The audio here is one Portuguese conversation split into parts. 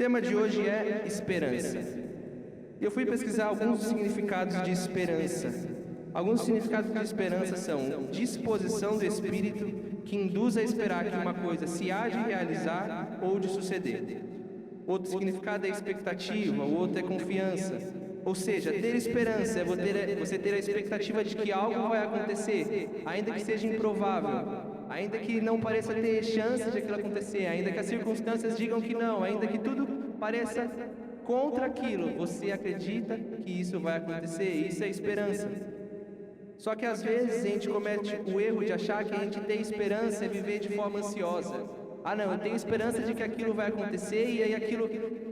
tema de hoje é esperança. Eu fui pesquisar alguns significados de esperança. Alguns significados de esperança são disposição do espírito que induz a esperar que uma coisa se há de realizar ou de suceder. Outro significado é expectativa, o outro é confiança. Ou seja, ter esperança é você ter a expectativa de que algo vai acontecer, ainda que seja improvável, ainda que não pareça ter chance de aquilo acontecer, ainda que as circunstâncias digam que não, ainda que tudo pareça contra aquilo, você acredita que isso vai acontecer, isso é esperança. Só que às vezes a gente comete o erro de achar que a gente tem esperança é viver de forma ansiosa. Ah não, eu tenho esperança de que aquilo vai acontecer e aí aquilo,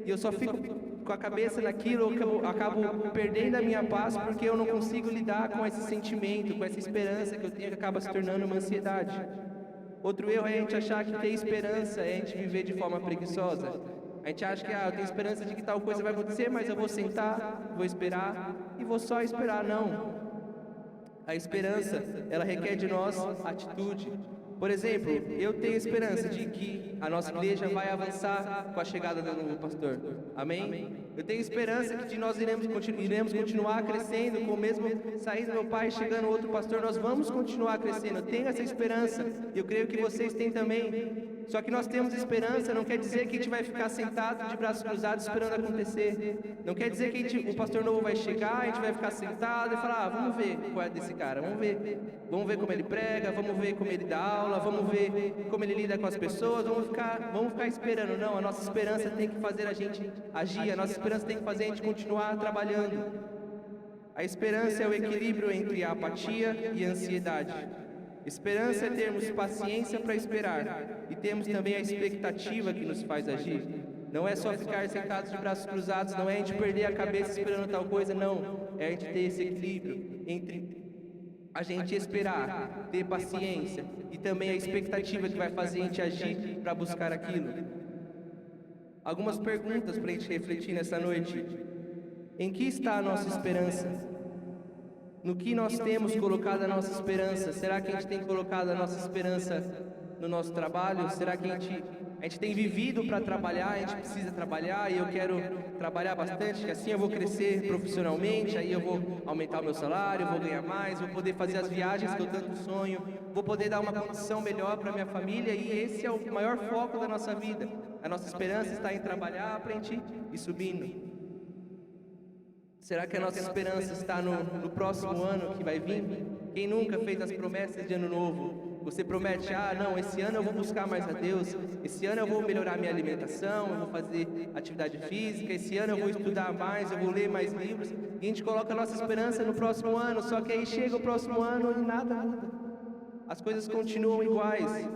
e eu só fico com a cabeça naquilo, eu acabo perdendo a minha paz porque eu não consigo lidar com esse sentimento, com essa esperança que eu tenho que acaba se tornando uma ansiedade. Outro erro é a gente achar que ter esperança é a gente viver de forma preguiçosa. A gente acha que eu tenho esperança de que tal coisa vai acontecer, mas eu vou sentar, vou esperar e vou só esperar. Não. A esperança, ela requer de nós atitude. Por exemplo, eu tenho esperança de que a nossa igreja vai avançar com a chegada do novo pastor. Amém? Eu tenho esperança que nós iremos continuar crescendo, com o mesmo saindo meu pai, chegando outro pastor, nós vamos continuar crescendo. Eu tenho essa esperança e eu creio que vocês têm também. Só que nós temos esperança, não quer dizer que a gente vai ficar sentado de braços cruzados esperando acontecer. Não quer dizer que o pastor novo vai chegar, a gente vai ficar sentado e falar, vamos ver qual é desse cara, vamos ver como ele prega, vamos ver como ele dá aula, vamos ver como ele lida com as pessoas, vamos ficar esperando. Não, a nossa esperança tem que fazer a gente agir, a nossa esperança tem que fazer a gente continuar trabalhando. A esperança é o equilíbrio entre a apatia e a ansiedade. Esperança é termos paciência para esperar e temos também a expectativa que nos faz agir. Não é só ficar sentados de braços cruzados, não é a gente perder a cabeça esperando tal coisa, não. É a gente ter esse equilíbrio entre a gente esperar, ter paciência e também a expectativa que vai fazer a gente agir para buscar aquilo. Algumas perguntas para a gente refletir nessa noite. Em que está a nossa esperança? No que nós temos colocado a nossa esperança? Será que a gente tem colocado a nossa esperança no nosso trabalho? Será que a gente tem vivido para trabalhar? A gente precisa trabalhar e eu quero trabalhar bastante, que assim eu vou crescer profissionalmente, aí eu vou aumentar o meu salário, vou ganhar mais, vou poder fazer as viagens que eu tanto sonho, vou poder dar uma condição melhor para minha família e esse é o maior foco da nossa vida. A nossa esperança está em trabalhar para a gente ir subindo. Será que a nossa esperança está no próximo ano que vai vir? Quem nunca fez as promessas de ano novo? Você promete, não, esse ano eu vou buscar mais a Deus, esse ano eu vou melhorar minha alimentação, eu vou fazer atividade física, esse ano eu vou estudar mais, eu vou ler mais livros, e a gente coloca a nossa esperança no próximo ano, só que aí chega o próximo ano e nada muda. As coisas continuam iguais.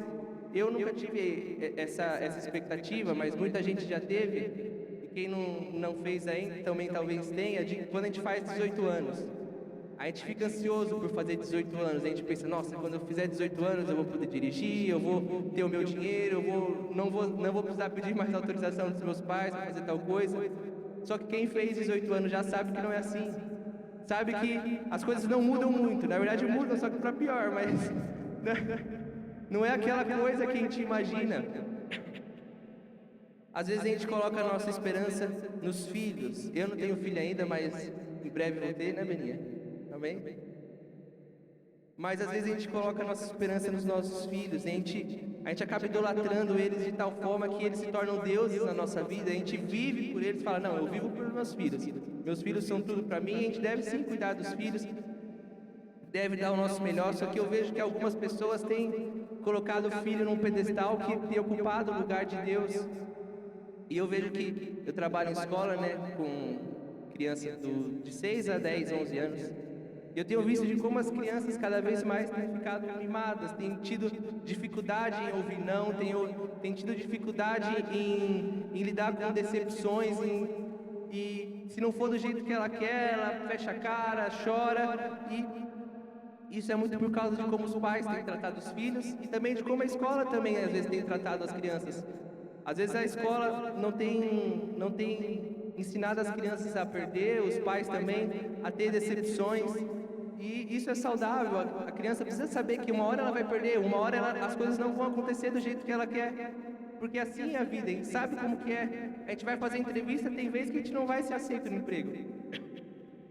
Eu nunca tive essa expectativa, mas muita gente já teve. Quem não fez ainda também talvez tenha, quando a gente faz 18 anos. A gente fica ansioso por fazer 18 anos. A gente pensa, nossa, quando eu fizer 18 anos eu vou poder dirigir, eu vou ter o meu dinheiro, não vou precisar pedir mais autorização dos meus pais para fazer tal coisa. Só que quem fez 18 anos já sabe que não é assim. Sabe que as coisas não mudam muito. Na verdade mudam, só que para pior, mas não é aquela coisa que a gente imagina. Às vezes a gente coloca a nossa esperança nos filhos. Eu não tenho filho ainda, mas em breve vou ter, né, Beninha? Amém? Mas às vezes a gente coloca a nossa esperança nos nossos filhos. A gente acaba idolatrando eles de tal forma que eles se tornam deuses na nossa vida. A gente vive por eles e fala, não, eu vivo por meus filhos. Meus filhos são tudo para mim. A gente deve sim cuidar dos filhos. Deve dar o nosso melhor. Só que eu vejo que algumas pessoas têm colocado o filho num pedestal que tem ocupado o lugar de Deus. E eu vejo que eu trabalho em escola, né, com crianças de 6 a 10, 11 anos. E eu tenho visto de como as crianças cada vez mais têm ficado mimadas, têm tido dificuldade em ouvir não, têm tido dificuldade em lidar com decepções, e se não for do jeito que ela quer, ela fecha a cara, chora, e isso é muito por causa de como os pais têm tratado os filhos e também de como a escola também às vezes tem tratado as crianças. Às vezes a escola não tem ensinado as crianças a perder, os pais também a ter decepções. E isso é saudável. A criança precisa saber que uma hora ela vai perder, uma hora as coisas não vão acontecer do jeito que ela quer. porque assim é a vida, a gente sabe como que é. A gente vai fazer entrevista, tem vezes que a gente não vai ser aceito no emprego.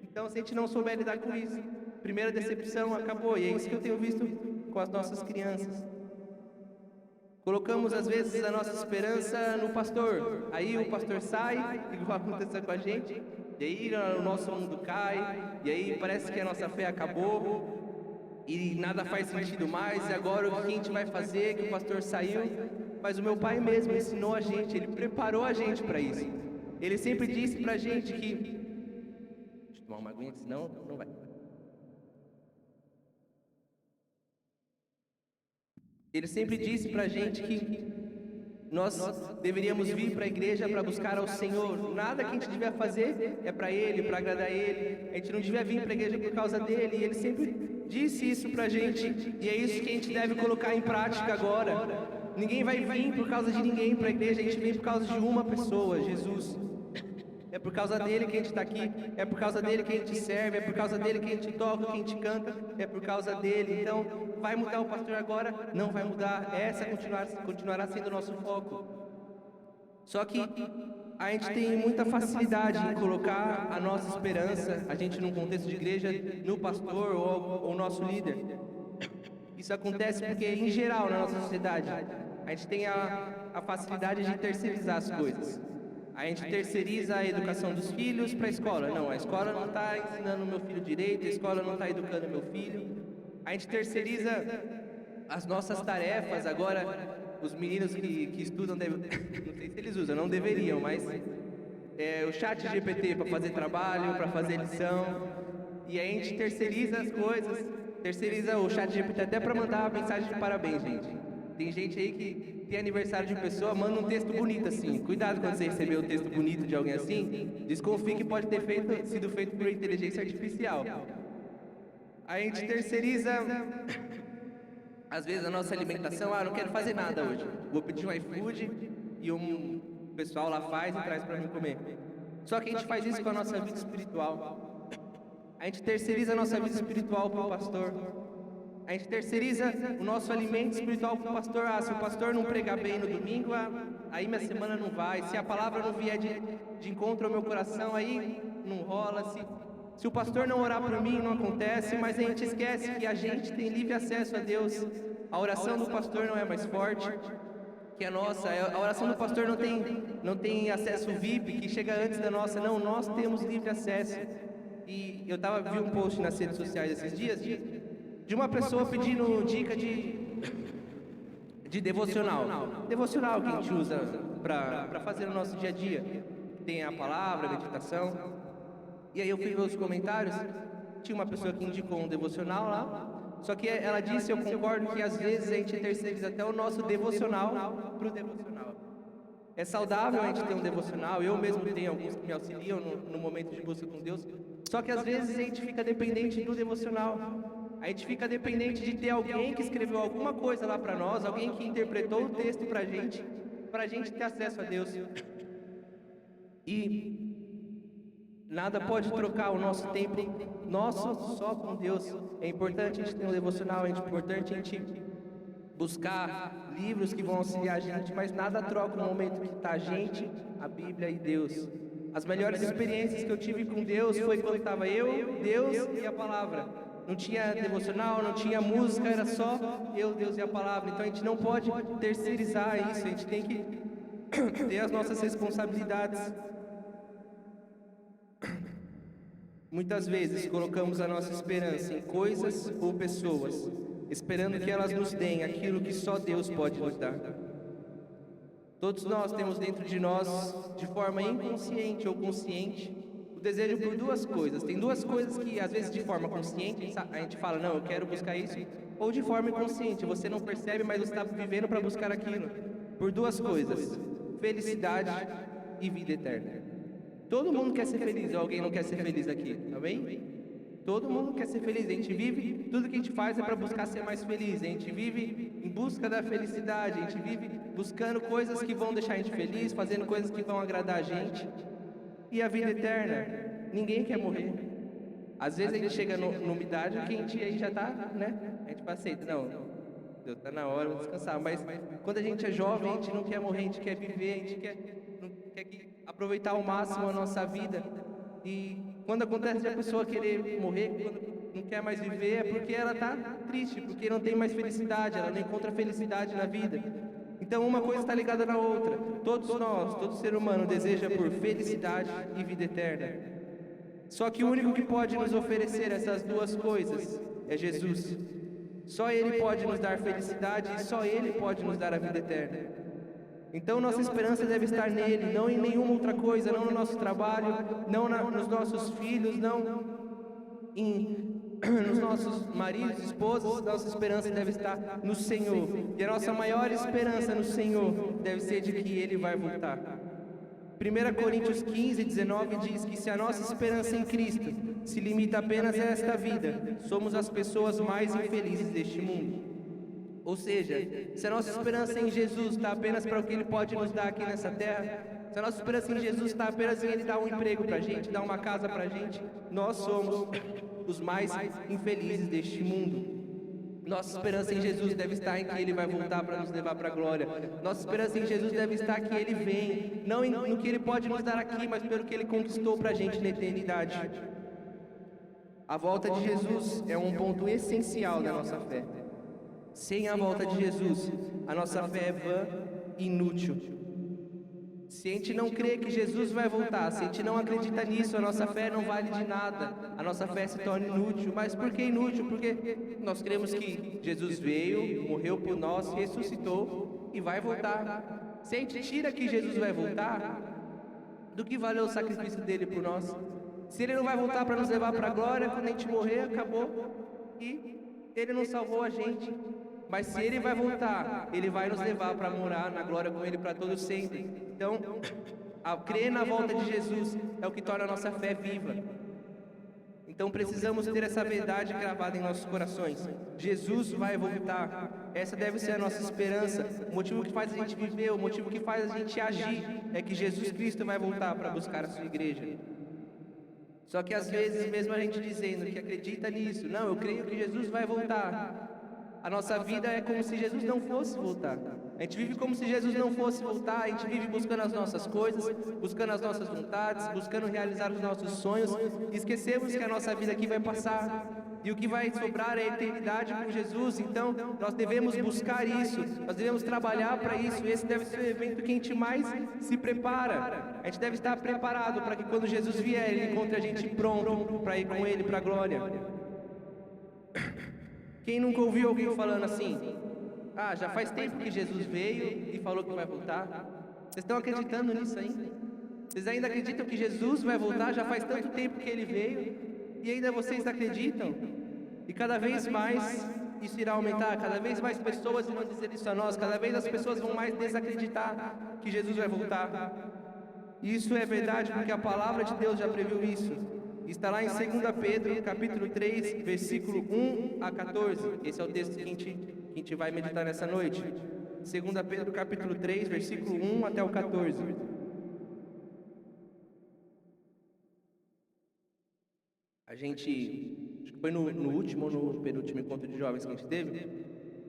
Então, se a gente não souber lidar com isso, primeira decepção, acabou. E é isso que eu tenho visto com as nossas crianças. Colocamos às vezes a nossa esperança no pastor. Aí o pastor sai, igual aconteceu com a gente, e aí o nosso mundo cai, e aí parece que a nossa fé acabou, e nada faz sentido mais, e agora o que a gente vai fazer, que o pastor saiu? Mas o meu pai mesmo ensinou a gente, ele preparou a gente para isso. Ele sempre disse pra gente que... Deixa eu tomar uma aguinha, senão não vai. Ele sempre disse pra gente que nós deveríamos vir para a igreja para buscar ao Senhor. Nada que a gente devia fazer é para Ele, para agradar Ele. A gente não devia vir para a igreja por causa dele. E Ele sempre disse isso pra gente. E é isso que a gente deve colocar em prática agora. Ninguém vai vir por causa de ninguém para a igreja. A gente vem por causa de uma pessoa, Jesus. É por causa dele que a gente está aqui, é por causa dele que a gente serve, é por causa dele que a gente toca, que a gente canta, é por causa dele. Então, vai mudar o pastor agora? Não vai mudar. Essa continuará sendo o nosso foco. Só que a gente tem muita facilidade em colocar a nossa esperança, a gente num contexto de igreja, no pastor ou nosso líder. Isso acontece porque, em geral, na nossa sociedade, a gente tem a facilidade de terceirizar as coisas. A gente terceiriza a educação dos filhos para a escola. Não, a escola não está ensinando o meu filho direito, a escola não está educando o meu filho. A gente terceiriza as nossas tarefas. Agora, os meninos que estudam, não sei se eles usam, não deveriam, mas o chat GPT para fazer trabalho, para fazer lição. E a gente terceiriza as coisas, terceiriza o chat GPT até para mandar mensagem de parabéns, gente. Tem gente aí que tem aniversário de pessoa, manda um texto bonito assim. Cuidado quando você receber um texto bonito de alguém assim. Desconfie que pode ter sido feito por inteligência artificial. A gente terceiriza, às vezes, a nossa alimentação. Ah, não quero fazer nada hoje. Vou pedir um iFood e um pessoal lá faz e traz para mim comer. Só que a gente faz isso com a nossa vida espiritual. A gente terceiriza a nossa vida espiritual para o pastor. A gente terceiriza o nosso alimento espiritual para o pastor. Ah, se o pastor não pregar bem no domingo, aí minha semana não vai. Se a palavra não vier de encontro ao meu coração, aí não rola. Se o pastor não orar por mim, não acontece. Mas a gente esquece que a gente tem livre acesso a Deus. A oração do pastor não é mais forte que a nossa. A oração do pastor não tem acesso VIP, que chega antes da nossa. Não, nós temos livre acesso. E eu vi um post nas redes sociais esses dias de uma pessoa pedindo dica de devocional. Devocional que a gente usa para fazer no nosso dia a dia. Tem a palavra, a meditação. E aí eu fui ver os comentários. Tinha uma pessoa que indicou um devocional lá. Só que ela disse, eu concordo, que às vezes a gente terceiriza até o nosso devocional para o devocional. É saudável a gente ter um devocional. Eu mesmo tenho alguns que me auxiliam no momento de busca com Deus. Só que às vezes a gente fica dependente do devocional. A gente fica dependente de ter alguém que escreveu alguma coisa lá para nós, alguém que interpretou o texto pra gente ter acesso a Deus. E nada pode trocar o nosso tempo, nosso só com Deus. É importante a gente ter um devocional, é importante a gente buscar livros que vão auxiliar a gente, mas nada troca o momento que está a gente, a Bíblia e Deus. As melhores experiências que eu tive com Deus foi quando estava eu, Deus e a palavra. Não tinha devocional, não tinha música, era só eu, Deus e a palavra. Então a gente não pode terceirizar isso, a gente tem que ter as nossas responsabilidades. Muitas vezes colocamos a nossa esperança em coisas ou pessoas, esperando que elas nos deem aquilo que só Deus pode nos dar. Todos nós temos dentro de nós, de forma inconsciente ou consciente, desejo por duas coisas. Tem duas coisas que às vezes de forma consciente a gente fala, não, eu quero buscar isso, ou de forma inconsciente, você não percebe, mas você está vivendo para buscar aquilo. Por duas coisas: felicidade e vida eterna. Todo mundo quer ser feliz, ou alguém não quer ser feliz aqui, amém? Todo mundo quer ser feliz, a gente vive, tudo que a gente faz é para buscar ser mais feliz, a gente vive em busca da felicidade, a gente vive buscando coisas que vão deixar a gente feliz, fazendo coisas que vão agradar a gente. E a vida eterna, ninguém quer morrer. Às vezes a gente chega numa idade que a gente aí já está, né? A gente aceita, não, Deus, tá na hora, vamos descansar. Mas quando a gente é jovem, a gente não quer morrer, a gente quer viver, a gente não quer aproveitar ao máximo a nossa vida. E quando acontece de a pessoa querer morrer, quando não quer mais viver, é porque ela tá triste, porque não tem mais felicidade, ela não encontra felicidade na vida. Então uma coisa está ligada na outra. Todos nós, todo ser humano deseja por felicidade e vida eterna. Só que o único que pode nos oferecer essas duas coisas é Jesus. Só Ele pode nos dar felicidade e só Ele pode nos dar a vida eterna. Então nossa esperança deve estar nele, não em nenhuma outra coisa, não no nosso trabalho, não nos nossos filhos, não nos nossos maridos, esposas. Nossa esperança deve estar no Senhor. E a nossa maior esperança no Senhor deve ser de que Ele vai voltar. 1 Coríntios 15, 19 diz que se a nossa esperança em Cristo se limita apenas a esta vida, somos as pessoas mais infelizes deste mundo. Ou seja, se a nossa esperança em Jesus está apenas para o que Ele pode nos dar aqui nessa terra, se a nossa esperança em Jesus está apenas em Ele dar um emprego para a gente, dar uma casa para a gente, nós somos os mais infelizes deste mundo. Nossa esperança em Jesus deve estar em que Ele vai voltar para nos levar para a glória. Nossa esperança em Jesus deve estar que Ele vem, não no que Ele pode nos dar aqui, mas pelo que Ele conquistou para a gente na eternidade. A volta de Jesus é um ponto essencial da nossa fé. Sem a volta de Jesus, a nossa fé é vã e inútil. Se a gente não crê que Jesus vai voltar, se a gente não acredita nisso, a nossa fé não vale de nada. A nossa fé se torna inútil. Mas por que inútil? Porque nós cremos que Jesus veio, morreu por nós, ressuscitou e vai voltar. Se a gente tira que Jesus vai voltar, do que valeu o sacrifício dele por nós? Se ele não vai voltar para nos levar para a glória, quando a gente morrer, acabou. E ele não salvou a gente. Mas se Ele vai voltar, Ele vai nos levar para morar na glória com Ele para todo sempre. Então, a crer na volta de Jesus é o que torna a nossa fé viva. Então precisamos ter essa verdade gravada em nossos corações. Jesus vai voltar. Essa deve ser a nossa esperança. O motivo que faz a gente viver, o motivo que faz a gente agir é que Jesus Cristo vai voltar para buscar a sua igreja. Só que às vezes, mesmo a gente dizendo que acredita nisso, não, eu creio que Jesus vai voltar, a nossa vida é como se Jesus não fosse voltar. A gente vive como se Jesus não fosse voltar. A gente vive buscando as nossas coisas, buscando as nossas vontades, buscando realizar os nossos sonhos. E esquecemos que a nossa vida aqui vai passar. E o que vai sobrar é a eternidade com Jesus. Então, nós devemos buscar isso. Nós devemos trabalhar para isso. Esse deve ser o evento que a gente mais se prepara. A gente deve estar preparado para que quando Jesus vier, Ele encontre a gente pronto para ir com Ele para a glória. Quem nunca ouviu alguém falando assim? Ah, já faz tempo que Jesus veio e falou que vai voltar. Vocês estão acreditando nisso ainda? Vocês ainda acreditam que Jesus vai voltar? Já faz tanto tempo que Ele veio e ainda vocês acreditam? E cada vez mais isso irá aumentar. Cada vez mais pessoas irão dizer isso a nós. Cada vez as pessoas vão mais desacreditar que Jesus vai voltar. E isso é verdade porque a palavra de Deus já previu isso. Está lá em 2 Pedro, capítulo 3, versículo 1 a 14. Esse é o texto que a gente vai meditar nessa noite. 2 Pedro, capítulo 3, versículo 1 até o 14. A gente, acho que foi no último ou no penúltimo encontro de jovens que a gente teve,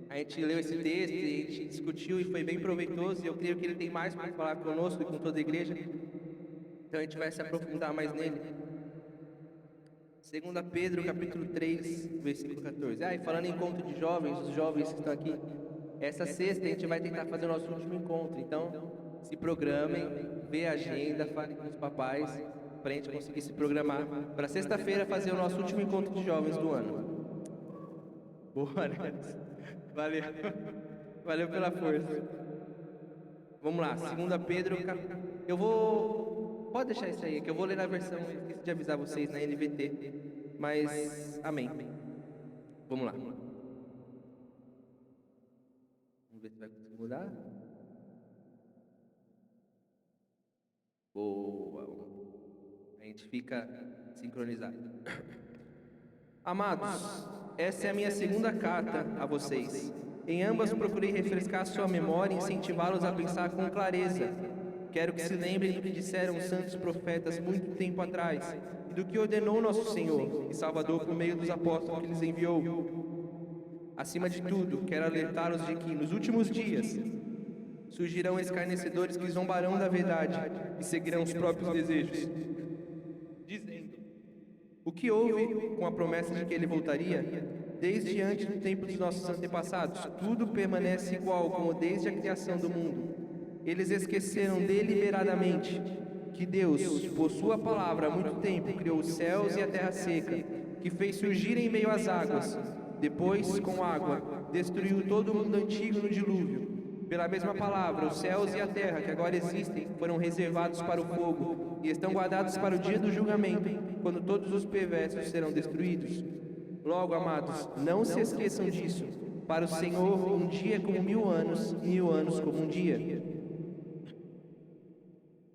a gente leu esse texto e a gente discutiu e foi bem proveitoso. E eu creio que ele tem mais para falar conosco e com toda a igreja. Então a gente vai se aprofundar mais nele. 2 Pedro, capítulo 3, versículo 14. E falando em encontro de jovens, os jovens que estão aqui, essa sexta a gente vai tentar fazer o nosso último encontro. Então, se programem, vê a agenda, falem com os papais, para a gente conseguir se programar para sexta-feira fazer o nosso último encontro de jovens do ano. Boa, né? Valeu. Valeu pela força. Vamos lá, 2 Pedro, eu vou... Pode deixar isso aí, que eu vou ler na versão, eu esqueci de avisar vocês, na NVT. Mas, amém. Vamos lá. Vamos ver se vai conseguir mudar. Boa. A gente fica sincronizado. Amados, essa é a minha segunda carta a vocês. Em ambas procurei refrescar sua memória e incentivá-los a pensar com clareza. Quero que se lembrem do que disseram os santos profetas muito tempo atrás e do que ordenou nosso Senhor e Salvador por meio dos apóstolos que lhes enviou. Acima de tudo, quero alertá-los de que, nos últimos dias, surgirão escarnecedores que zombarão da verdade e seguirão os próprios desejos, dizendo: o que houve com a promessa de que ele voltaria? Desde antes do tempo dos nossos antepassados, tudo permanece igual como desde a criação do mundo. Eles esqueceram deliberadamente que Deus, por sua palavra, há muito tempo criou os céus e a terra seca, que fez surgir em meio às águas. Depois, com água, destruiu todo o mundo antigo no dilúvio. Pela mesma palavra, os céus e a terra que agora existem foram reservados para o fogo e estão guardados para o dia do julgamento, quando todos os perversos serão destruídos. Logo, amados, não se esqueçam disso. Para o Senhor, um dia é como 1000 anos, e 1000 anos como um dia.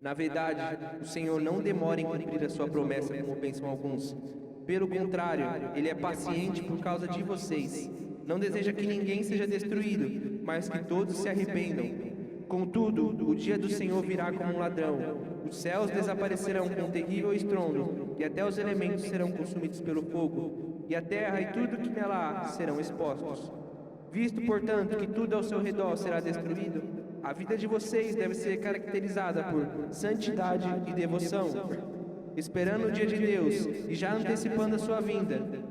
Na verdade, o Senhor não demora em cumprir a sua promessa, como pensam alguns. Pelo contrário, Ele é paciente por causa de vocês. Não deseja que ninguém seja destruído, mas que todos se arrependam. Contudo, o dia do Senhor virá como um ladrão. Os céus desaparecerão com um terrível estrondo, e até os elementos serão consumidos pelo fogo, e a terra e tudo que nela há serão expostos. Visto, portanto, que tudo ao seu redor será destruído, a vida de vocês deve ser caracterizada por santidade e devoção, esperando o dia de Deus e já antecipando a sua vinda.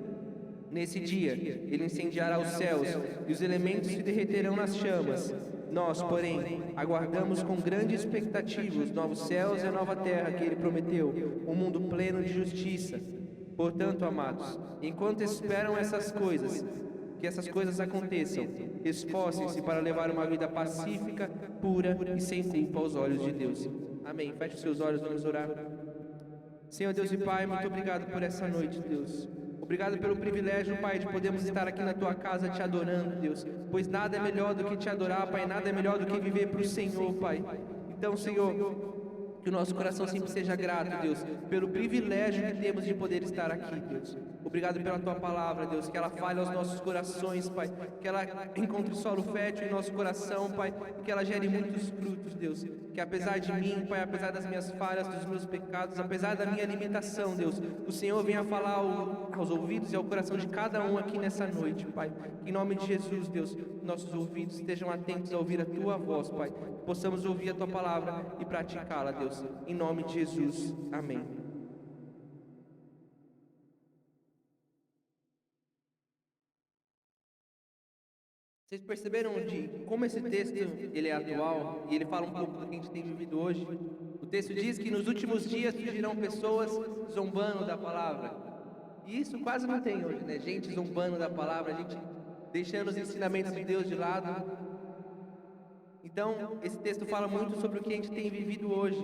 Nesse dia, Ele incendiará os céus e os elementos se derreterão nas chamas. Nós, porém, aguardamos com grande expectativa os novos céus e a nova terra que Ele prometeu, um mundo pleno de justiça. Portanto, amados, enquanto esperam que essas coisas aconteçam, esforcem-se para levar uma vida pacífica, pura e sem culpa aos olhos de Deus. Amém. Feche os seus olhos, vamos orar. Senhor Deus e Pai, muito obrigado por essa noite, Deus. Obrigado pelo privilégio, Pai, de podermos estar aqui na Tua casa te adorando, Deus. Pois nada é melhor do que te adorar, Pai, nada é melhor do que viver para o Senhor, Pai. Então, Senhor, que o nosso coração sempre seja grato, Deus, pelo privilégio que temos de poder estar aqui, Deus. Obrigado pela Tua palavra, Deus, que ela fale aos nossos corações, Pai, que ela encontre solo fértil em nosso coração, Pai, e que ela gere muitos frutos, Deus, que apesar de mim, Pai, apesar das minhas falhas, dos meus pecados, apesar da minha limitação, Deus, o Senhor venha falar aos ouvidos e ao coração de cada um aqui nessa noite, Pai. Em nome de Jesus, Deus, nossos ouvidos estejam atentos a ouvir a Tua voz, Pai, possamos ouvir a Tua palavra e praticá-la, Deus, em nome de Jesus, amém. Vocês perceberam de como esse texto ele é atual e ele fala um pouco do que a gente tem vivido hoje? O texto diz que nos últimos dias surgirão pessoas zombando da palavra. E isso quase não tem hoje, né? Gente zombando da palavra, gente deixando os ensinamentos de Deus de lado. Então, esse texto fala muito sobre o que a gente tem vivido hoje.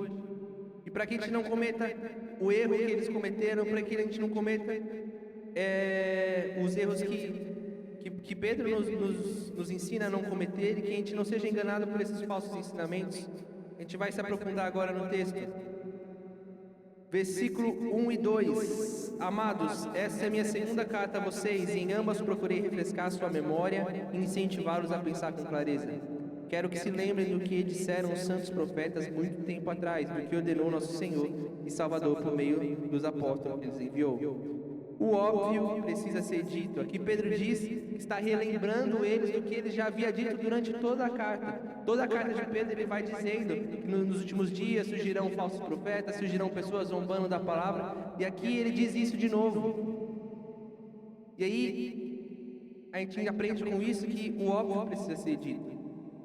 E para que a gente não cometa o erro que eles cometeram, para que a gente não cometa os erros que Pedro nos ensina a não cometer e que a gente não seja enganado por esses falsos ensinamentos. A gente vai se aprofundar agora no texto. Versículo 1 e 2. Amados, essa é a minha segunda carta a vocês, e em ambas procurei refrescar sua memória e incentivá-los a pensar com clareza. Quero que se lembrem do que disseram os santos profetas muito tempo atrás, do que ordenou nosso Senhor e Salvador por meio dos apóstolos que Ele enviou. O óbvio precisa ser dito. Aqui Pedro diz que está relembrando eles do que ele já havia dito durante toda a carta. Toda a carta de Pedro ele vai dizendo que nos últimos dias surgirão falsos profetas, surgirão pessoas zombando da palavra. E aqui ele diz isso de novo. E aí a gente aprende com isso que o óbvio precisa ser dito.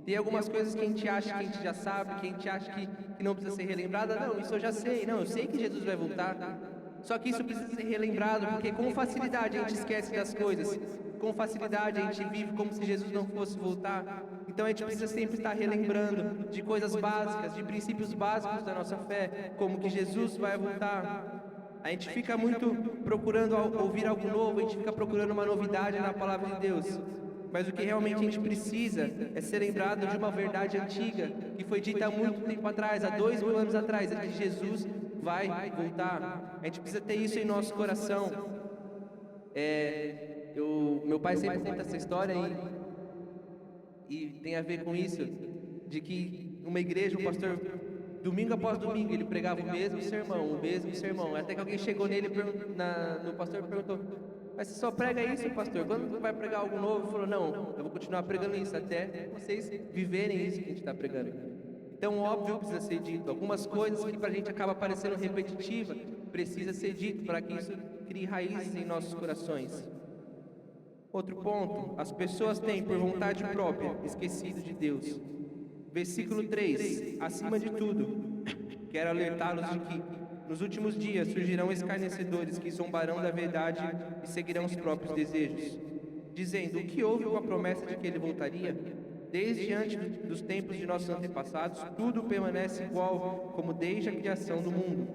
Tem algumas coisas que a gente acha que a gente já sabe, que a gente acha que não precisa ser relembrada. Não, isso eu já sei. Não, eu sei que Jesus vai voltar. Só que isso precisa ser relembrado, porque com facilidade a gente esquece das coisas. Com facilidade a gente vive como se Jesus não fosse voltar. Então a gente precisa sempre estar relembrando de coisas básicas, de princípios básicos da nossa fé, como que Jesus vai voltar. A gente fica muito procurando ouvir algo novo, a gente fica procurando uma novidade na palavra de Deus. Mas o que realmente a gente precisa é ser lembrado de uma verdade antiga, que foi dita há muito tempo atrás, há 2000 anos atrás, é que Jesus vai voltar. A gente precisa ter isso em nosso coração. Meu pai sempre conta essa história e tem a ver com isso, de que uma igreja, um pastor, domingo após domingo, ele pregava o mesmo sermão, até que alguém chegou nele, no pastor e perguntou: Mas você só prega isso, pastor? Quando você vai pregar algo novo? Ele falou, não, eu vou continuar pregando isso até vocês viverem isso que a gente está pregando. Então, óbvio, precisa ser dito. Algumas coisas que pra gente acaba parecendo repetitiva, precisa ser dito para que isso crie raízes em nossos corações. Outro ponto, as pessoas têm, por vontade própria, esquecido de Deus. Versículo 3, acima de tudo, quero alertá-los de que, nos últimos dias, surgirão escarnecedores que zombarão da verdade e seguirão os próprios desejos, dizendo, o que houve com a promessa de que ele voltaria? Desde antes dos tempos de nossos antepassados, tudo permanece igual, como desde a criação do mundo.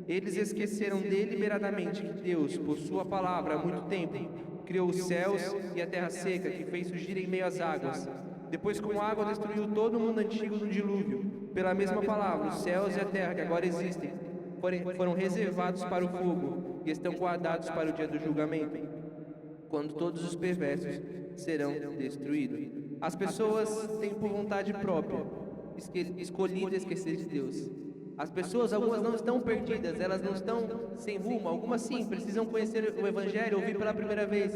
Eles esqueceram deliberadamente que Deus, por sua palavra, há muito tempo, criou os céus e a terra seca, que fez surgir em meio às águas. Depois, como a água destruiu todo o mundo antigo no dilúvio, pela mesma palavra, os céus e a terra que agora existem foram reservados para o fogo e estão guardados para o dia do julgamento, quando todos os perversos serão destruídos. As pessoas têm por vontade própria escolhido esquecer de Deus. As pessoas, algumas não estão perdidas, elas não estão sem rumo, algumas sim, precisam conhecer o Evangelho, ouvir pela primeira vez.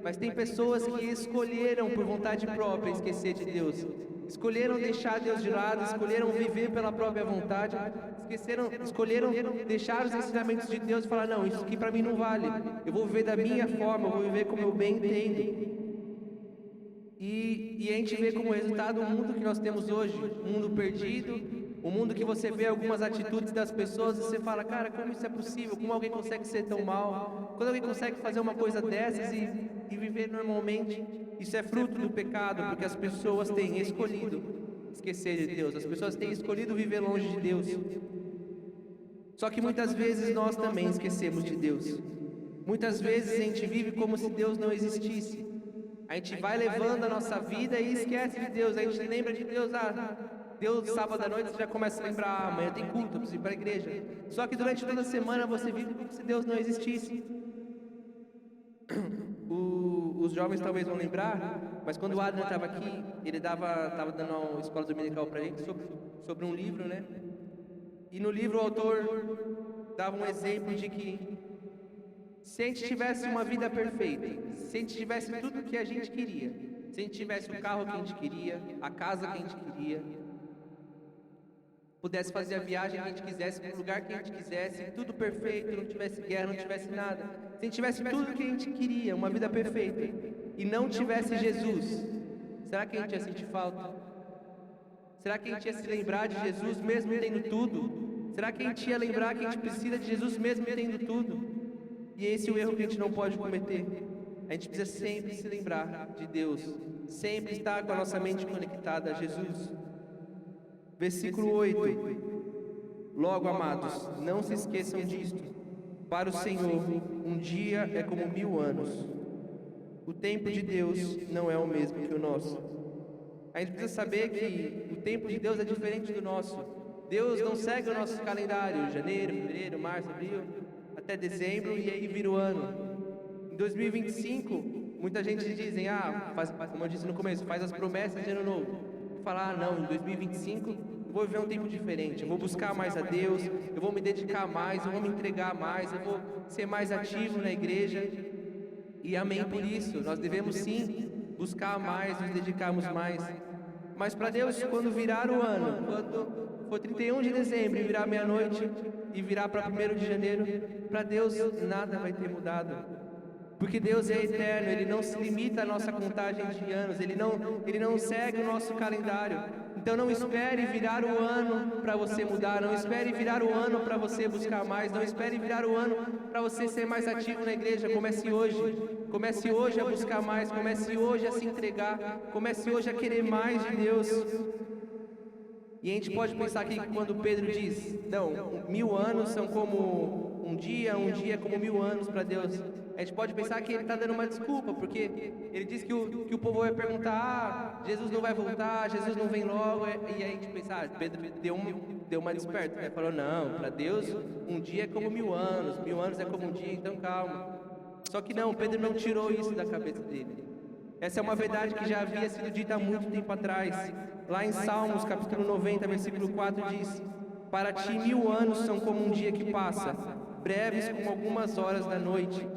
Mas tem pessoas que escolheram por vontade própria esquecer de Deus. Escolheram deixar Deus de lado, escolheram viver pela própria vontade, escolheram deixar os ensinamentos de Deus e falar, não, isso aqui para mim não vale. Eu vou viver da minha forma, eu vou viver como eu bem entendo. E a gente vê como resultado o mundo que nós temos hoje, um mundo perdido, um mundo que você vê algumas atitudes das pessoas e você fala, cara, como isso é possível? Como alguém consegue ser tão mal? Quando alguém consegue fazer uma coisa dessas e viver normalmente? Isso é fruto do pecado, porque as pessoas têm escolhido esquecer de Deus, as pessoas têm escolhido viver longe de Deus. Só que muitas vezes nós também esquecemos de Deus. Muitas vezes a gente vive como se Deus não existisse. A gente vai levando a nossa vida e esquece de Deus. A gente lembra de Deus, Deus, sábado à noite você já começa a lembrar, amanhã tem culto, eu preciso ir para a igreja. Só que durante toda a semana você vive como se Deus não existisse. Os jovens talvez vão lembrar, mas quando o Adrian estava aqui, ele estava dando uma escola dominical para a gente sobre um livro, né? E no livro o autor dava um exemplo de que se a gente tivesse uma vida perfeita, se a gente tivesse tudo o que a gente queria, se a gente tivesse o carro que a gente queria, a casa que a gente queria, pudesse fazer a viagem que a gente quisesse, para o lugar que a gente quisesse, tudo perfeito, não tivesse guerra, não tivesse nada. Se a gente tivesse tudo o que a gente queria, uma vida perfeita, e não tivesse Jesus, será que a gente ia sentir falta? Será que a gente ia se lembrar de Jesus mesmo tendo tudo? Será que a gente ia lembrar que a gente precisa de Jesus mesmo tendo tudo? E esse é o erro que a gente não pode cometer. A gente precisa sempre se lembrar de Deus, sempre estar com a nossa mente conectada a Jesus. Versículo 8. Logo, amados, não se esqueçam disto. Para o Senhor, um dia é como 1000 anos. O tempo de Deus não é o mesmo que o nosso. A gente precisa saber que o tempo de Deus é diferente do nosso. Deus não segue o nosso calendário, janeiro, fevereiro, março, abril, até dezembro, e aí vira o ano. Em 2025, muita gente diz, como eu disse no começo, faz as promessas de ano novo. Falar, não, em 2025 eu vou viver um tempo diferente, eu vou buscar mais a Deus, eu vou me dedicar mais, eu vou me entregar mais, eu vou ser mais ativo na igreja. E amém por isso, nós devemos sim buscar mais, nos dedicarmos mais. Mas para Deus, quando virar o ano, quando for 31 de dezembro e virar meia-noite e virar para 1º de janeiro, para Deus nada vai ter mudado. Porque Deus é eterno, Ele não se limita à nossa contagem de anos, Ele não segue o nosso calendário. Então não espere virar o ano para você mudar, não espere virar o ano para você buscar mais, não espere virar o ano para você ser mais ativo na igreja. Comece hoje a buscar mais, comece hoje a se entregar, comece hoje a querer mais de Deus. E a gente pode pensar aqui que quando Pedro diz, não, 1000 anos são como um dia é como 1000 anos para Deus. A gente pode pensar que ele está dando uma desculpa, porque ele diz que o povo vai perguntar, Jesus não vai voltar, Jesus não vem logo, e aí a gente pensa, Pedro deu uma desperta, né? Falou, não, para Deus um dia é como 1000 anos, 1000 anos é como um dia, então calma. Só que não, Pedro não tirou isso da cabeça dele. Essa é uma verdade que já havia sido dita há muito tempo atrás. Lá em Salmos, capítulo 90, versículo 4 diz, para ti 1000 anos são como um dia que passa, breves como algumas horas da noite.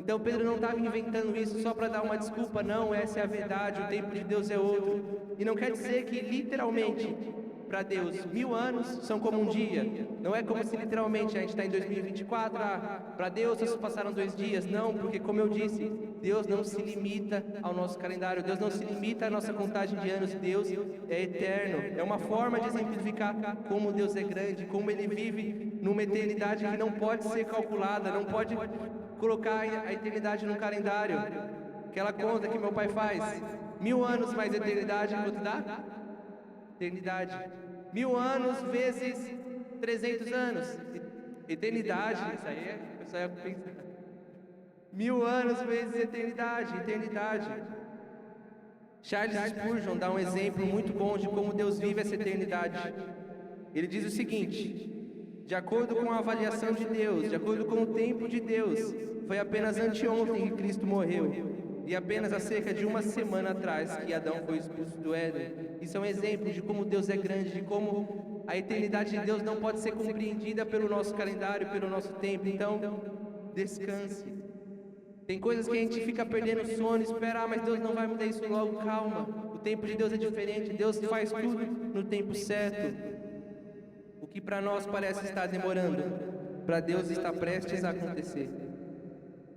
Então Pedro não estava inventando isso só para dar uma desculpa, não, essa é a verdade, o tempo de Deus é outro. E não quer dizer que literalmente, para Deus, 1000 anos são como um dia. Não é como se literalmente a gente está em 2024, para Deus só se passaram 2 dias. Não, porque como eu disse, Deus não se limita ao nosso calendário, Deus não se limita à nossa contagem de anos, Deus é eterno. É uma forma de exemplificar como Deus é grande, como Ele vive numa eternidade que não pode ser calculada, não pode colocar a eternidade num calendário. Aquela conta que meu pai faz, 1000 anos mais eternidade, quanto dá? Eternidade. 1000 anos vezes 300 anos. Eternidade. Isso aí é. O pessoal ia pensar. 1000 anos vezes eternidade. Eternidade. Charles Spurgeon dá um exemplo muito bom de como Deus vive essa eternidade. Ele diz o seguinte: de acordo com a avaliação de Deus, de acordo com o tempo de Deus, foi apenas anteontem que Cristo morreu. E apenas há cerca de uma semana atrás que Adão foi expulso do Éden. Isso é um exemplo de como Deus é grande, de como a eternidade de Deus não pode ser compreendida pelo nosso calendário, pelo nosso tempo. Então, descanse. Tem coisas que a gente fica perdendo sono, espera, mas Deus não vai mudar isso logo, calma. O tempo de Deus é diferente, Deus faz tudo no tempo certo. O que para nós parece estar demorando, para Deus está prestes a acontecer.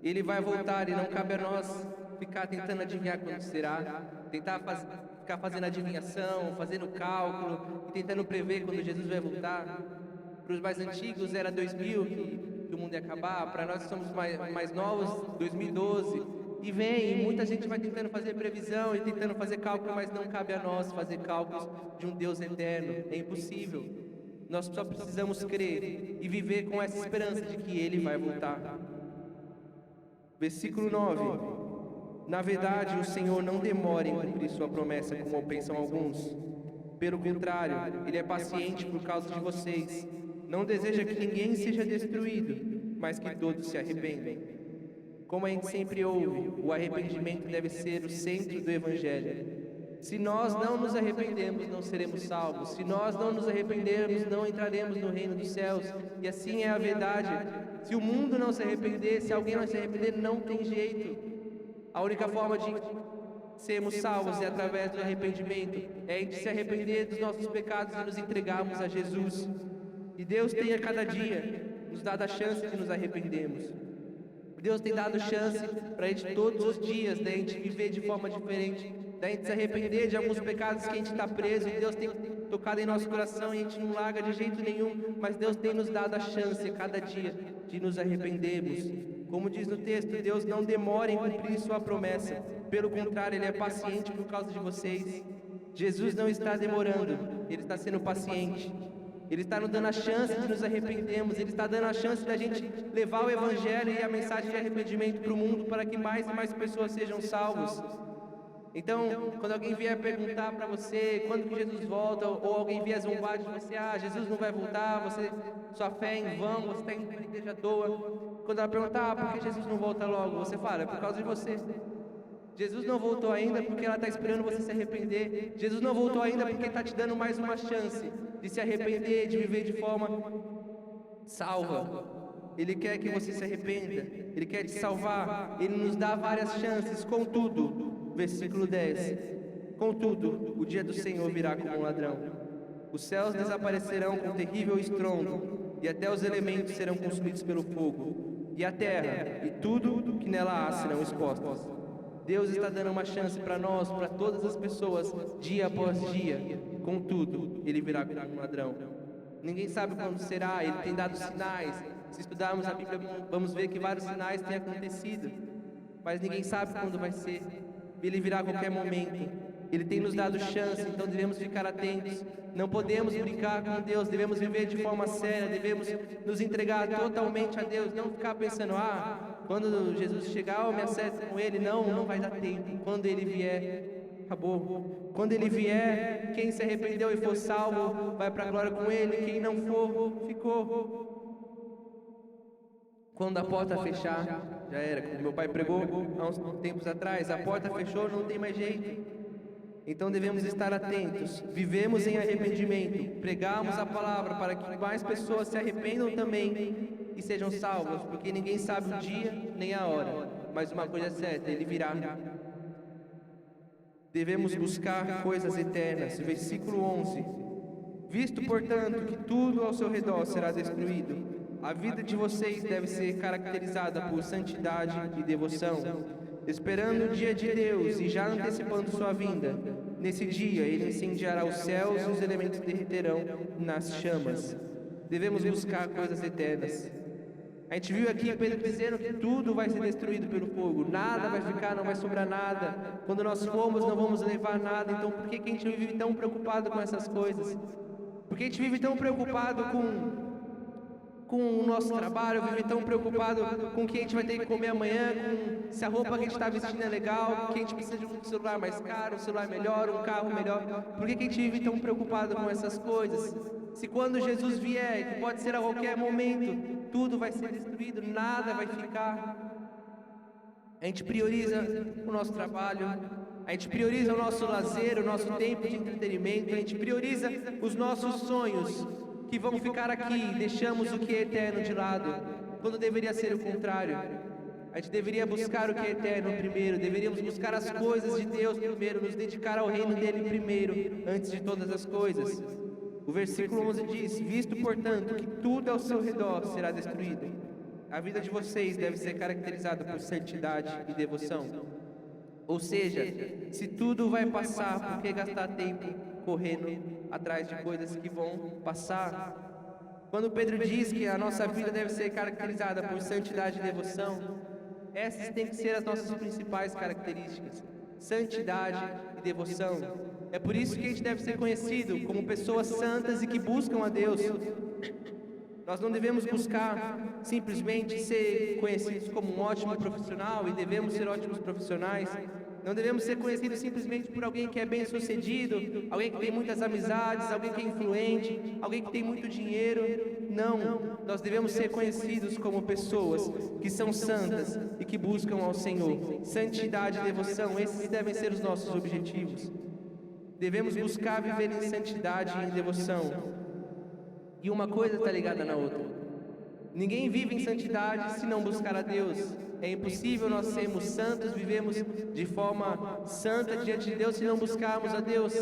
Ele vai voltar e não cabe a nós ficar tentando adivinhar quando será, ficar fazendo adivinhação, fazendo cálculo e tentando prever quando Jesus vai voltar. Para os mais antigos era 2000 que o mundo ia acabar, para nós que somos mais novos, 2012. E vem, e muita gente vai tentando fazer previsão e tentando fazer cálculo, mas não cabe a nós fazer cálculos de um Deus eterno, é impossível. Nós só precisamos crer e viver com essa esperança de que Ele vai voltar. Versículo 9. Na verdade, o Senhor não demora em cumprir sua promessa, como pensam alguns. Pelo contrário, Ele é paciente por causa de vocês. Não deseja que ninguém seja destruído, mas que todos se arrependam. Como a gente sempre ouve, o arrependimento deve ser o centro do Evangelho. Se nós não nos arrependemos, não seremos salvos. Se nós não nos arrependermos, não entraremos no reino dos céus. E assim é a verdade. Se o mundo não se arrepender, se alguém não se arrepender, não tem jeito. A única forma de sermos salvos é através do arrependimento. É a gente se arrepender dos nossos pecados e nos entregarmos a Jesus. E Deus tem a cada dia nos dado a chance de nos arrependermos. Deus tem dado chance para a gente todos os dias, da gente viver de forma diferente, da gente se arrepender de alguns pecados que a gente está preso, e Deus tem tocado em nosso coração e a gente não larga de jeito nenhum, mas Deus tem nos dado a chance a cada dia de nos arrependermos. Como diz no texto, Deus não demora em cumprir sua promessa, pelo contrário, Ele é paciente por causa de vocês. Jesus não está demorando, Ele está sendo paciente. Ele está nos dando a chance de nos arrependermos, Ele está dando a chance da gente levar o Evangelho e a mensagem de arrependimento para o mundo, para que mais e mais pessoas sejam salvos. Então, quando alguém vier perguntar para você quando que Jesus volta, ou alguém vier zombar de você, Jesus não vai voltar, sua fé é em vão, você está indo para a igreja à toa. Quando ela perguntar, por que Jesus não volta logo? Você fala, é por causa de você. Jesus não voltou ainda porque ela está esperando você se arrepender. Jesus não voltou ainda porque está te dando mais uma chance de se arrepender, de viver de forma salva. Ele quer que você se arrependa, Ele quer te salvar, Ele nos dá várias chances. Contudo, versículo 10, contudo, o dia do Senhor virá como um ladrão. Os céus desaparecerão com terrível estrondo, e até os elementos serão consumidos pelo fogo, e a terra e tudo que nela há serão expostos. Deus está dando uma chance para nós, para todas as pessoas, dia após dia. Contudo, Ele virá como um ladrão. Ninguém sabe quando será, Ele tem dado sinais. Se estudarmos a Bíblia, vamos ver que vários sinais têm acontecido, mas ninguém sabe quando vai ser. Ele virá a qualquer momento. Ele tem nos dado chance, então devemos ficar atentos. Não podemos brincar com Deus, devemos viver de forma séria, devemos nos entregar totalmente a Deus, não ficar pensando, quando Jesus chegar eu me acerto com Ele. Não vai dar tempo. Quando Ele vier, acabou. Quando Ele vier, quem se arrependeu e for salvo, vai para a glória com Ele, quem não for, ficou. Quando a porta fechar, já era. Como meu pai pregou há uns tempos atrás, a porta fechou, não tem mais jeito. Então devemos estar atentos, vivemos em arrependimento, pregamos a palavra para que mais pessoas se arrependam também e sejam salvas, porque ninguém sabe o dia nem a hora. mas uma coisa é certa, Ele virá. Devemos buscar coisas eternas. Versículo 11. Visto, portanto, que tudo ao seu redor será destruído, a vida de vocês deve ser caracterizada por santidade e devoção, esperando o dia de Deus e já antecipando sua vinda. Nesse dia, Ele incendiará os céus e os elementos derreterão nas chamas. Devemos buscar coisas eternas. A gente viu aqui Pedro dizendo que tudo vai ser destruído pelo fogo, nada vai ficar, não vai sobrar nada. Quando nós formos, não vamos levar nada. Então, por que a gente vive tão preocupado com essas coisas? Por que a gente vive tão preocupado com o nosso trabalho, vive tão preocupado com o que a gente vai ter que comer amanhã, com se a roupa que a gente está vestindo é legal, que a gente precisa de um celular mais caro, um celular melhor, um carro melhor. Por que a gente vive tão preocupado com essas coisas? Se quando Jesus vier, que pode ser a qualquer momento, tudo vai ser destruído, nada vai ficar. A gente prioriza o nosso trabalho, a gente prioriza o nosso lazer, o nosso tempo de entretenimento, a gente prioriza os nossos sonhos, que vão ficar aqui, deixamos o que é eterno de lado, quando deveria ser o contrário. A gente deveria buscar o que é eterno primeiro, deveríamos buscar as coisas de Deus primeiro, nos dedicar ao reino dele primeiro, antes de todas as coisas. O versículo 11 diz: visto, portanto, que tudo ao seu redor será destruído, a vida de vocês deve ser caracterizada por santidade e devoção. Ou seja, se tudo vai passar, por que gastar tempo correndo atrás de coisas que vão passar? Quando Pedro diz que a nossa vida deve ser caracterizada por santidade e devoção, essas têm que ser as nossas principais características: santidade e devoção. É por isso que a gente deve ser conhecido como pessoas santas e que buscam a Deus. Nós não devemos buscar simplesmente ser conhecidos como um ótimo profissional, e devemos ser ótimos profissionais. Não devemos ser conhecidos simplesmente por alguém que é bem sucedido, alguém que tem muitas amizades, alguém que é influente, alguém que tem muito dinheiro. Não, nós devemos ser conhecidos como pessoas que são santas e que buscam ao Senhor. Santidade e devoção, esses devem ser os nossos objetivos. Devemos buscar viver em santidade e em devoção. E uma coisa está ligada na outra. Ninguém vive em santidade se não buscar a Deus. É impossível nós sermos santos, vivemos de forma santa diante de Deus se não buscarmos a Deus.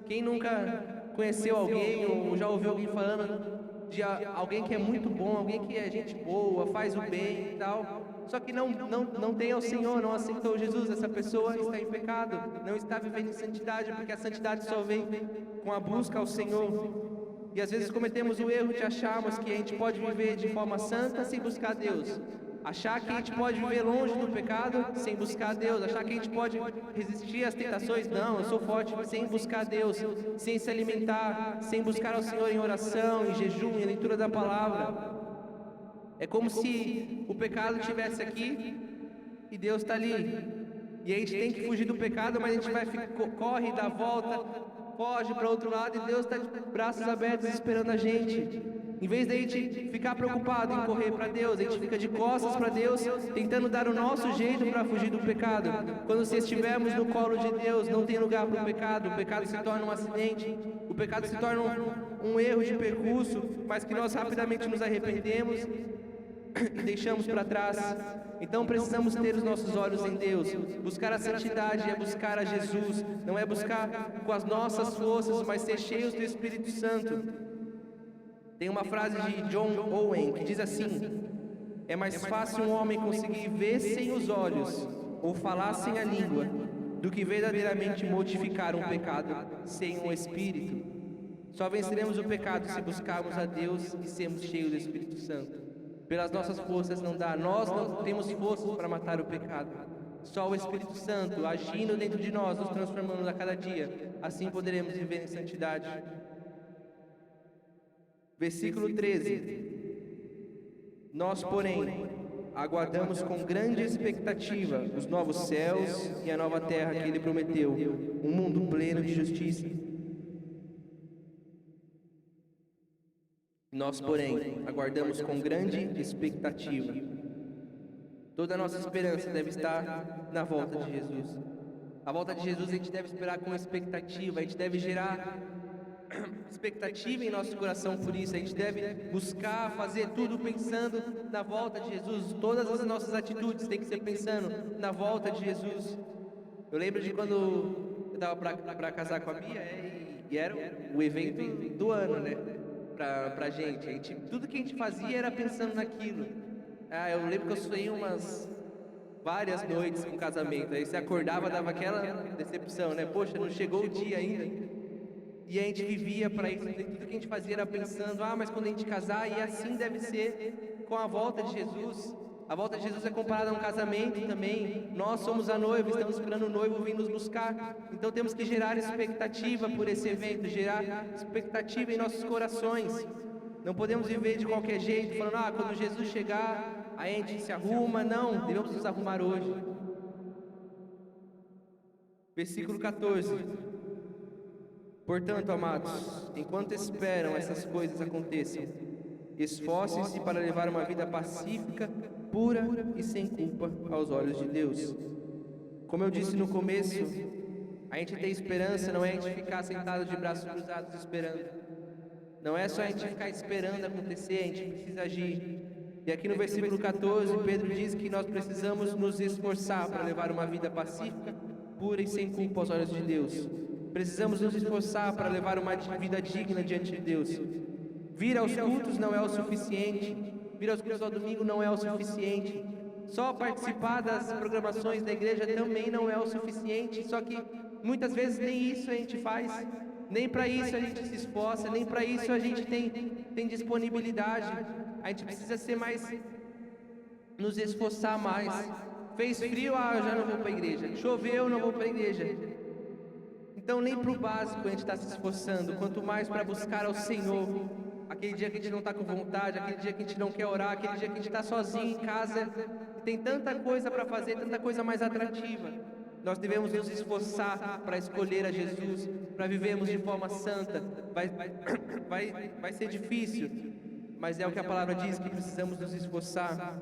Quem nunca conheceu alguém ou já ouviu alguém falando de alguém que é muito bom, alguém que é gente boa, faz o bem e tal, só que não tem ao Senhor, não aceitou Jesus? Essa pessoa está em pecado, não está vivendo em santidade, porque a santidade só vem com a busca ao Senhor. E às vezes cometemos o erro de acharmos que a gente pode viver de forma santa sem buscar Deus. Achar que a gente pode viver longe do pecado sem buscar Deus. Achar que a gente pode resistir às tentações. Não, eu sou forte sem buscar Deus, sem se alimentar, sem buscar ao Senhor em oração, em jejum, em leitura da palavra. É como se o pecado estivesse aqui e Deus está ali. E a gente tem que fugir do pecado, mas a gente corre, dá a volta, foge para outro lado, e Deus está de braços abertos esperando a gente. Em vez da gente ficar preocupado em correr para Deus, a gente fica de costas para Deus, tentando dar o nosso jeito para fugir do pecado. Quando se estivermos no colo de Deus, não tem lugar para o pecado se torna um acidente, o pecado se torna um erro de percurso, mas que nós rapidamente nos arrependemos e deixamos para trás. Então precisamos ter os nossos olhos em Deus. Buscar a santidade é buscar a Jesus, não é buscar com as nossas forças, mas ser cheios do Espírito Santo. Tem uma frase de John Owen que diz assim: é mais fácil um homem conseguir ver sem os olhos ou falar sem a língua do que verdadeiramente modificar um pecado sem um Espírito. Só venceremos o pecado se buscarmos a Deus e sermos cheios do Espírito Santo. Pelas nossas forças não dá, nós não temos forças para matar o pecado. Só o Espírito Santo agindo dentro de nós, nos transformando a cada dia. Assim poderemos viver em santidade. Versículo 13. Nós, porém, aguardamos com grande expectativa os novos céus e a nova terra que Ele prometeu, um mundo pleno de justiça. Nós, porém, aguardamos com grande expectativa. Toda a nossa esperança deve estar na volta de Jesus. A volta de Jesus a gente deve esperar com expectativa, a gente deve gerar expectativa em nosso coração por isso. A gente deve buscar fazer tudo pensando na volta de Jesus. Todas as nossas atitudes têm que ser pensando na volta de Jesus. Eu lembro de quando eu estava para casar com a Bia, e era o evento do ano, né? Pra gente. Tudo que a gente fazia era pensando naquilo. Eu lembro que eu sonhei várias noites com casamento. Aí você acordava, dava aquela decepção, né? Poxa, não chegou o dia ainda. E a gente vivia para isso. Tudo que a gente fazia era pensando, mas quando a gente casar, e assim deve ser com a volta de Jesus. A volta de Jesus é comparada a um casamento também. Nós somos a noiva, estamos esperando o noivo vir nos buscar. Então temos que gerar expectativa por esse evento, gerar expectativa em nossos corações. Não podemos viver de qualquer jeito, falando, quando Jesus chegar, a gente se arruma. Não, devemos nos arrumar hoje. Versículo 14. Portanto, amados, enquanto esperam essas coisas aconteçam, esforcem-se para levar uma vida pacífica, pura e sem culpa aos olhos de Deus. Como eu disse no começo, a gente ter esperança não é a gente ficar sentado de braços cruzados esperando. Não é só a gente ficar esperando acontecer, a gente precisa agir. E aqui no versículo 14, Pedro diz que nós precisamos nos esforçar para levar uma vida pacífica, pura e sem culpa aos olhos de Deus. Precisamos nos esforçar para levar uma vida digna diante de Deus. Vir aos cultos não é o suficiente. Vir aos cultos ao domingo não é o suficiente. Só participar das programações da igreja também não é o suficiente. Só que muitas vezes nem isso a gente faz. Nem para isso a gente se esforça. Nem para isso a gente tem disponibilidade. A gente precisa ser mais, nos esforçar mais. Fez frio, eu já não vou para a igreja. Choveu, não vou para a igreja. Então nem para o básico a gente está se esforçando. Quanto mais para buscar ao Senhor. Aquele dia que a gente não está com vontade, aquele dia que a gente não quer orar, aquele dia que a gente está sozinho em casa, tem tanta coisa para fazer, tanta coisa mais atrativa. Nós devemos nos esforçar para escolher a Jesus, para vivermos de forma santa. Vai ser difícil, mas é o que a palavra diz, que precisamos nos esforçar.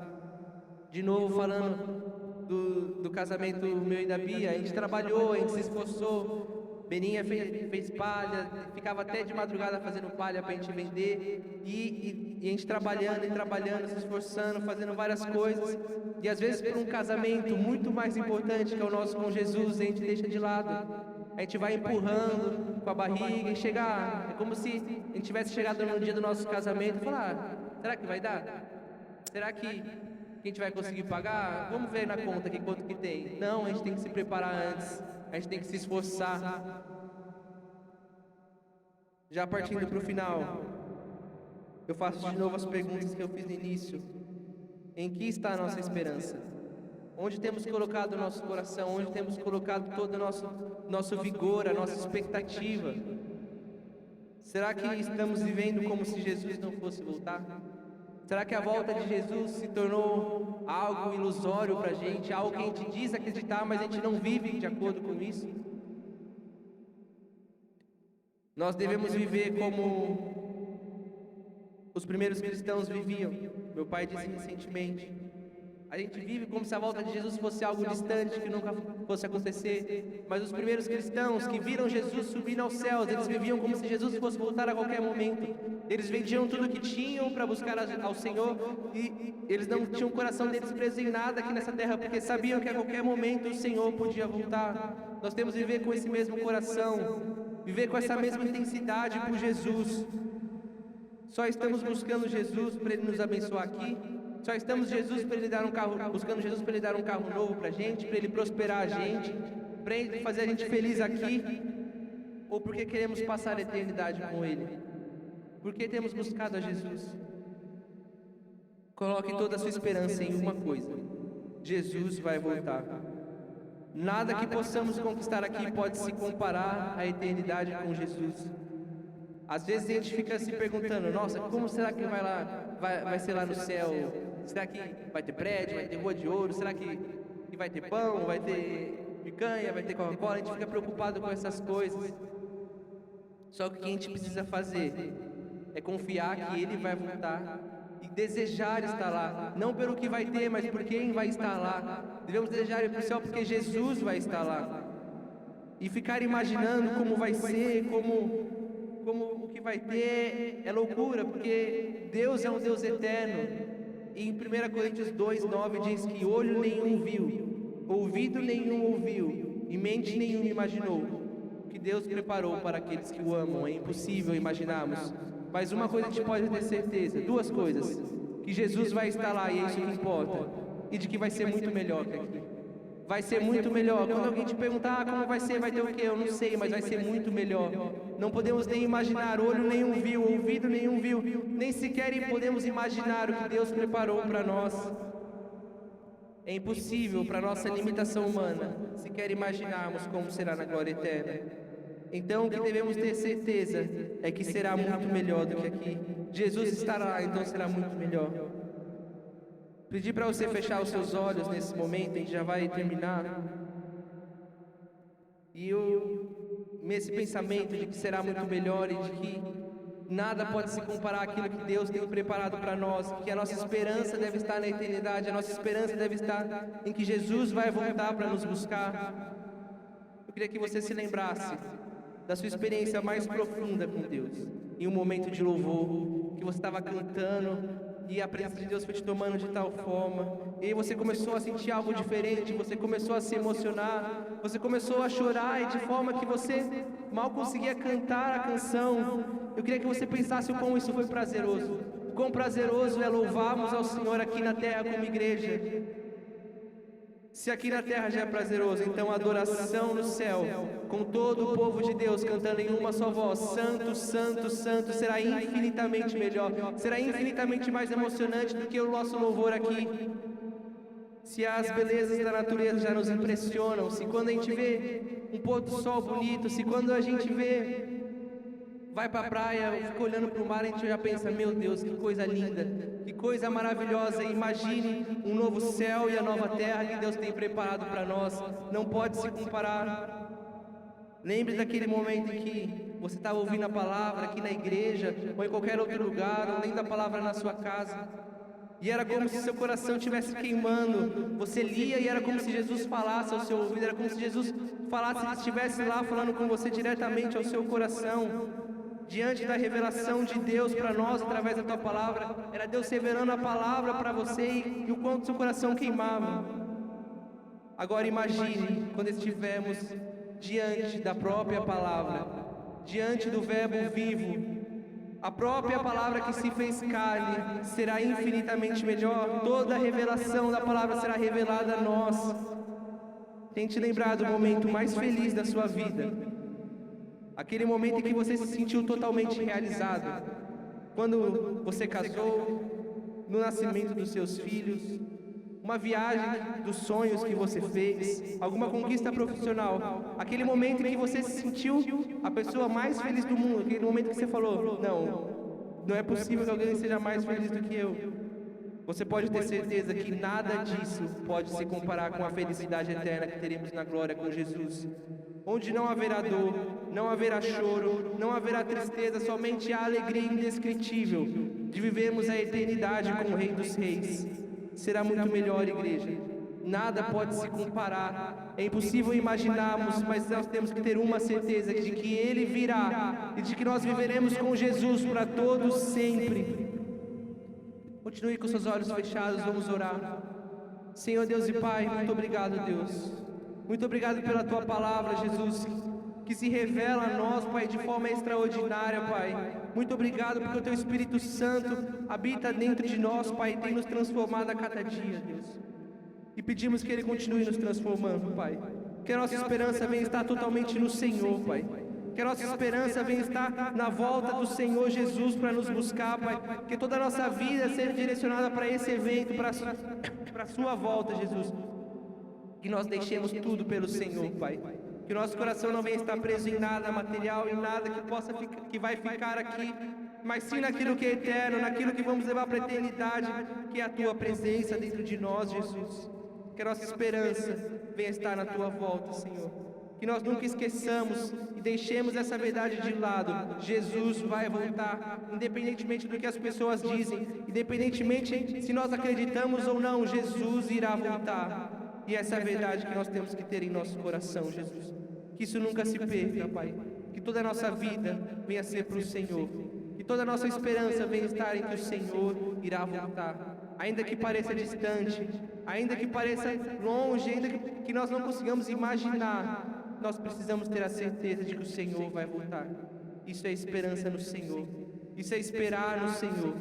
De novo falando do casamento meu e da Bia, a gente trabalhou, a gente se esforçou. Beninha fez palha, ficava até de madrugada fazendo palha para a gente vender, e a gente trabalhando, se esforçando, fazendo várias coisas, e às vezes por um casamento muito mais importante que é o nosso com Jesus, a gente deixa de lado, a gente vai empurrando com a barriga, e é como se a gente tivesse chegado no dia do nosso casamento e falar, será que vai dar? Será que a gente vai conseguir pagar? Vamos ver na conta aqui quanto que tem. Não, a gente tem que se preparar antes. A gente tem que se esforçar. Já partindo para o final, eu faço de novo as perguntas que eu fiz no início. Em que está a nossa esperança? Onde temos colocado o nosso coração? Onde temos colocado todo o nosso vigor, a nossa expectativa? Será que estamos vivendo como se Jesus não fosse voltar? Será que a volta de Jesus se tornou algo ilusório para a gente, algo que a gente diz acreditar, mas a gente não vive de acordo com isso? Nós devemos viver como os primeiros cristãos viviam. Meu pai disse recentemente, a gente vive como se a volta de Jesus fosse algo distante, que nunca fosse acontecer. Mas os primeiros cristãos que viram Jesus subindo aos céus, eles viviam como se Jesus fosse voltar a qualquer momento. Eles vendiam tudo o que tinham para buscar ao Senhor, e eles não tinham o coração deles preso em nada aqui nessa terra, porque sabiam que a qualquer momento o Senhor podia voltar. Nós temos que viver com esse mesmo coração, viver com essa mesma intensidade por Jesus. Só estamos buscando Jesus para Ele nos abençoar aqui. Só estamos Jesus para Ele dar um carro, buscando Jesus para Ele dar um carro novo para a gente, para Ele prosperar a gente, para Ele fazer a gente feliz aqui, ou porque queremos passar a eternidade com Ele? Porque temos buscado a Jesus? Coloque toda a sua esperança em uma coisa: Jesus vai voltar. Nada que possamos conquistar aqui pode se comparar à eternidade com Jesus. Às vezes a gente fica se perguntando, nossa, como será que vai ser lá no céu? Será que vai ter prédio, vai ter rua de ouro? Será que vai ter pão, vai ter picanha, vai ter Coca-Cola? A gente fica preocupado com essas coisas. Só que o que a gente precisa fazer é confiar que Ele vai voltar e desejar estar lá. Não pelo que vai ter, mas por quem vai estar lá. Devemos desejar ir para o céu porque Jesus vai estar lá. E ficar imaginando como vai ser, como o que vai ter é loucura, porque Deus é um Deus eterno. E em 1 Coríntios 2:9 diz que olho nenhum viu, ouvido nenhum ouviu, e mente nenhuma imaginou que Deus preparou para aqueles que o amam. É impossível imaginarmos, mas uma coisa a gente pode ter certeza, duas coisas: que Jesus vai estar lá e é isso que importa, e de que vai ser muito melhor que aqui. Vai ser muito melhor. Quando alguém te perguntar como vai ser, vai ter o quê? Eu não sei, mas vai ser muito melhor. Não podemos nem imaginar, olho nenhum viu, ouvido nenhum viu, nem sequer podemos imaginar o que Deus preparou para nós. É impossível para nossa limitação humana sequer imaginarmos como será na glória eterna. Então o que devemos ter certeza é que será muito melhor do que aqui. Jesus estará lá, então será muito melhor. Pedir para você fechar os seus olhos nesse momento, a gente já vai terminar. E nesse pensamento de que será muito melhor e de que nada pode se comparar àquilo que Deus tem preparado para nós, que a nossa esperança deve estar na eternidade, a nossa esperança deve estar em que Jesus vai voltar para nos buscar. Eu queria que você se lembrasse da sua experiência mais profunda com Deus, em um momento de louvor, que você estava cantando, e a presença de Deus foi te tomando de tal forma, e aí você começou a sentir algo diferente, você começou a se emocionar, você começou a chorar, e de forma que você mal conseguia cantar a canção. Eu queria que você pensasse o quão isso foi prazeroso, o quão prazeroso é louvarmos ao Senhor aqui na terra como igreja. Se aqui na terra já é prazeroso, então a adoração no céu, com todo o povo de Deus cantando em uma só voz, Santo, Santo, Santo, será infinitamente melhor, será infinitamente mais emocionante do que o nosso louvor aqui. Se as belezas da natureza já nos impressionam, se quando a gente vê um pôr do sol bonito, se quando a gente vai para a praia, fica olhando para o mar, a gente já pensa, meu Deus, que coisa linda, que coisa maravilhosa. Imagine um novo céu e a nova terra que Deus tem preparado para nós, não pode se comparar. Lembre daquele momento em que você estava ouvindo a palavra aqui na igreja, ou em qualquer outro lugar, ou lendo a palavra na sua casa, e era como se seu coração estivesse queimando. Você lia e era como se Jesus falasse ao seu ouvido, era como se Jesus falasse, estivesse lá falando com você diretamente ao seu coração. Diante da revelação de Deus para nós através da tua palavra, era Deus revelando a palavra para você e o quanto seu coração queimava. Agora imagine quando estivermos diante da própria palavra, diante do Verbo vivo, a própria palavra que se fez carne será infinitamente melhor. Toda a revelação da palavra será revelada a nós. Tente lembrar do momento mais feliz da sua vida, aquele momento em que você se sentiu totalmente realizado, quando você casou, no nascimento dos seus filhos, uma viagem dos sonhos que você fez, alguma conquista profissional, aquele momento em que você se sentiu a pessoa mais feliz do mundo, aquele momento que você falou, não é possível que alguém seja mais feliz do que eu. Você pode ter certeza que nada disso pode se comparar com a felicidade eterna que teremos na glória com Jesus, onde não haverá dor, não haverá choro, não haverá tristeza, somente a alegria indescritível de vivermos a eternidade com o Rei dos Reis. Será muito melhor, igreja. Nada pode se comparar. É impossível imaginarmos, mas nós temos que ter uma certeza de que Ele virá e de que nós viveremos com Jesus para todos sempre. Continue com seus olhos fechados, vamos orar. Senhor Deus e Pai, muito obrigado, Deus. Muito obrigado pela Tua palavra, Jesus, que se revela a nós, Pai, de forma extraordinária, Pai. Muito obrigado porque o Teu Espírito Santo habita dentro de nós, Pai, e tem nos transformado a cada dia, Deus. E pedimos que Ele continue nos transformando, Pai. Que a nossa esperança venha estar totalmente no Senhor, Pai. Que a nossa esperança venha estar na volta do Senhor Jesus para nos buscar, Pai. Que toda a nossa vida seja direcionada para esse evento, para a Sua volta, Jesus. Que nós deixemos tudo pelo Senhor, Pai. Que o nosso coração não venha estar preso em nada material, em nada que vai ficar aqui, mas sim naquilo que é eterno, naquilo que vamos levar para a eternidade, que é a Tua presença dentro de nós, Jesus. Que a nossa esperança venha estar na Tua volta, Senhor. Que nós nunca esqueçamos e deixemos essa verdade de lado. Jesus vai voltar, independentemente do que as pessoas dizem, independentemente se nós acreditamos ou não, Jesus irá voltar. E essa é a verdade que nós temos que ter em nosso coração, Jesus. Que isso nunca se perca, Pai. Que que toda a nossa vida venha ser para o Senhor, que toda a nossa esperança venha estar em que o Senhor irá voltar. Ainda que pareça distante, ainda que pareça longe, ainda que nós não consigamos imaginar, nós precisamos ter a certeza de que o Senhor vai voltar. Isso é esperança no Senhor, isso é esperar no Senhor.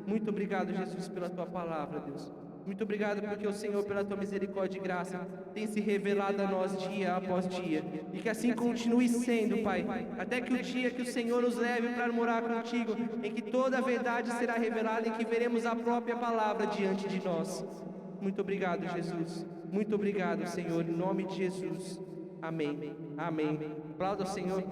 Muito obrigado, Jesus, pela Tua palavra, Deus. Muito obrigado porque o Senhor, pela Tua misericórdia e graça, tem se revelado a nós dia após dia. E que assim continue sendo, Pai, até que o dia que o Senhor nos leve para morar contigo, em que toda a verdade será revelada, em que veremos a própria palavra diante de nós. Muito obrigado, Jesus. Muito obrigado, Senhor, em nome de Jesus. Amém. Amém. Aplauda o Senhor.